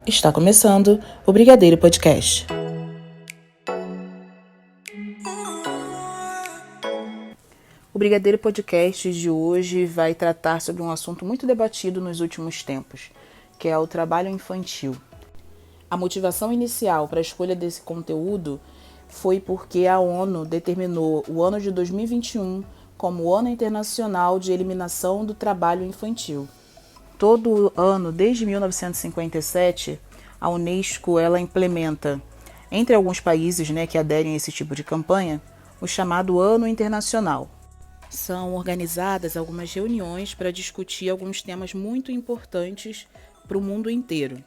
Está começando o Brigadeiro Podcast. O Brigadeiro Podcast de hoje vai tratar sobre um assunto muito debatido nos últimos tempos, que é o trabalho infantil. A motivação inicial para a escolha desse conteúdo foi porque a ONU determinou o ano de 2021 como o Ano Internacional de Eliminação do Trabalho Infantil. Todo ano, desde 1957, a Unesco ela implementa, entre alguns países que aderem a esse tipo de campanha, o chamado Ano Internacional. São organizadas algumas reuniões para discutir alguns temas muito importantes para o mundo inteiro,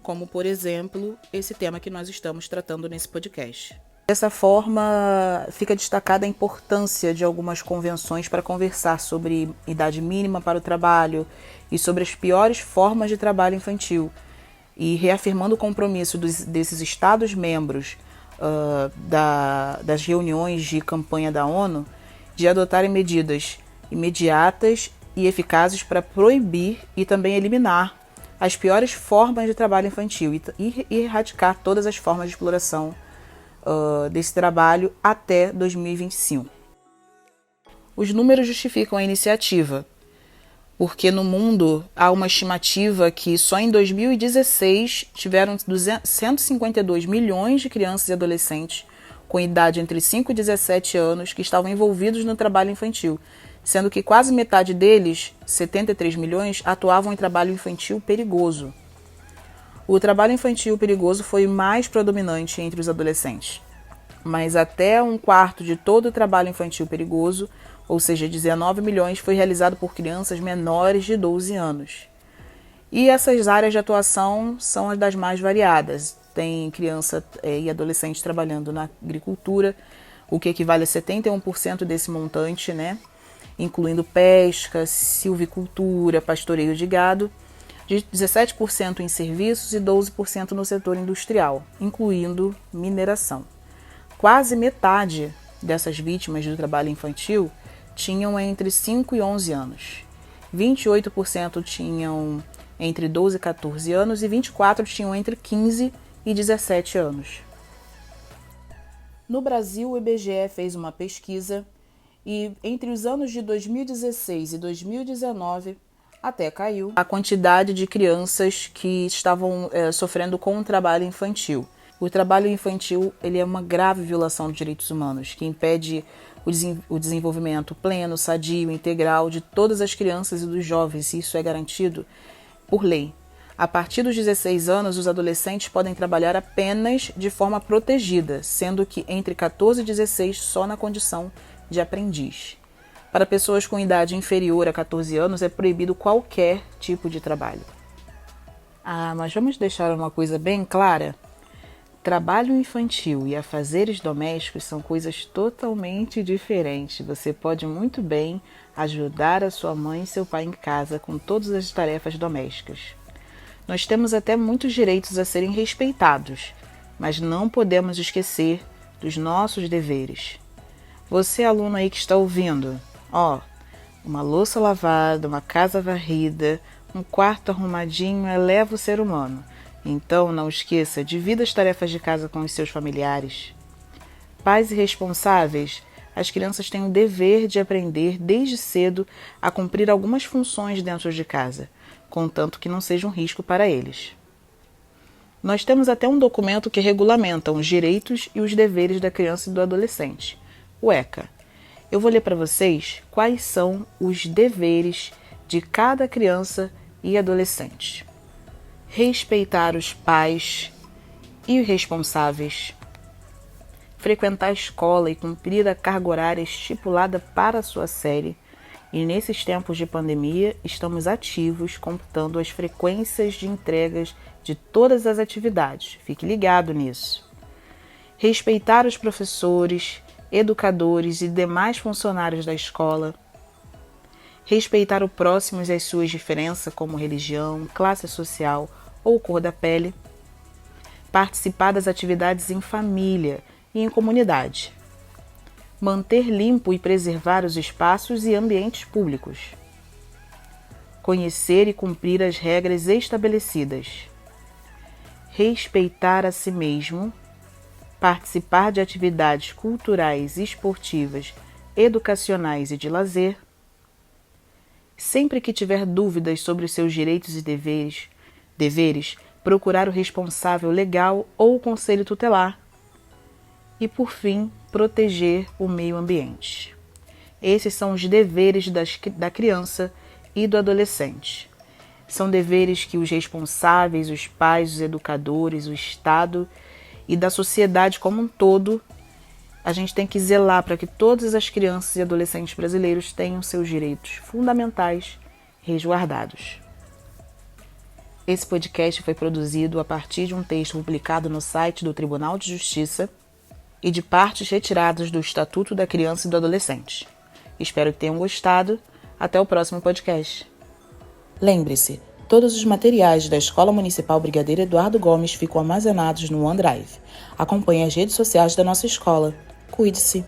como, por exemplo, esse tema que nós estamos tratando nesse podcast. Dessa forma, fica destacada a importância de algumas convenções para conversar sobre idade mínima para o trabalho e sobre as piores formas de trabalho infantil, e reafirmando o compromisso desses Estados-membros das reuniões de campanha da ONU de adotarem medidas imediatas e eficazes para proibir e também eliminar as piores formas de trabalho infantil e erradicar todas as formas de exploração desse trabalho até 2025. Os números justificam a iniciativa, porque no mundo há uma estimativa que só em 2016 tiveram 152 milhões de crianças e adolescentes com idade entre 5 e 17 anos que estavam envolvidos no trabalho infantil, sendo que quase metade deles, 73 milhões, atuavam em trabalho infantil perigoso. O trabalho infantil perigoso foi mais predominante entre os adolescentes, mas até um quarto de todo o trabalho infantil perigoso, ou seja, 19 milhões, foi realizado por crianças menores de 12 anos. E essas áreas de atuação são as das mais variadas. Tem criança e adolescente trabalhando na agricultura, o que equivale a 71% desse montante, incluindo pesca, silvicultura, pastoreio de gado, de 17% em serviços e 12% no setor industrial, incluindo mineração. Quase metade dessas vítimas do trabalho infantil tinham entre 5 e 11 anos. 28% tinham entre 12 e 14 anos e 24% tinham entre 15 e 17 anos. No Brasil, o IBGE fez uma pesquisa e entre os anos de 2016 e 2019 até caiu a quantidade de crianças que estavam sofrendo com o trabalho infantil. O trabalho infantil ele é uma grave violação dos direitos humanos, que impede o desenvolvimento pleno, sadio, integral de todas as crianças e dos jovens, e isso é garantido por lei. A partir dos 16 anos, os adolescentes podem trabalhar apenas de forma protegida, sendo que entre 14 e 16 só na condição de aprendiz. Para pessoas com idade inferior a 14 anos, é proibido qualquer tipo de trabalho. Mas vamos deixar uma coisa bem clara. Trabalho infantil e afazeres domésticos são coisas totalmente diferentes. Você pode muito bem ajudar a sua mãe e seu pai em casa com todas as tarefas domésticas. Nós temos até muitos direitos a serem respeitados, mas não podemos esquecer dos nossos deveres. Você, aluno aí que está ouvindo, uma louça lavada, uma casa varrida, um quarto arrumadinho eleva o ser humano. Então, não esqueça, divida as tarefas de casa com os seus familiares. Pais irresponsáveis, as crianças têm o dever de aprender desde cedo a cumprir algumas funções dentro de casa, contanto que não seja um risco para eles. Nós temos até um documento que regulamenta os direitos e os deveres da criança e do adolescente, o ECA. Eu vou ler para vocês quais são os deveres de cada criança e adolescente. Respeitar os pais e os responsáveis. Frequentar a escola e cumprir a carga horária estipulada para a sua série. E nesses tempos de pandemia, estamos ativos computando as frequências de entregas de todas as atividades. Fique ligado nisso. Respeitar os professores, educadores e demais funcionários da escola. Respeitar o próximo e as suas diferenças, como religião, classe social ou cor da pele. Participar das atividades em família e em comunidade. Manter limpo e preservar os espaços e ambientes públicos. Conhecer e cumprir as regras estabelecidas. respeitar a si mesmo, participar de atividades culturais, esportivas, educacionais e de lazer. Sempre que tiver dúvidas sobre os seus direitos e deveres, procurar o responsável legal ou o conselho tutelar. E, por fim, proteger o meio ambiente. Esses são os deveres da criança e do adolescente. São deveres que os responsáveis, os pais, os educadores, o Estado e da sociedade como um todo, a gente tem que zelar para que todas as crianças e adolescentes brasileiros tenham seus direitos fundamentais resguardados. Esse podcast foi produzido a partir de um texto publicado no site do Tribunal de Justiça e de partes retiradas do Estatuto da Criança e do Adolescente. Espero que tenham gostado. Até o próximo podcast. Lembre-se, todos os materiais da Escola Municipal Brigadeiro Eduardo Gomes ficam armazenados no OneDrive. Acompanhe as redes sociais da nossa escola. Cuide-se!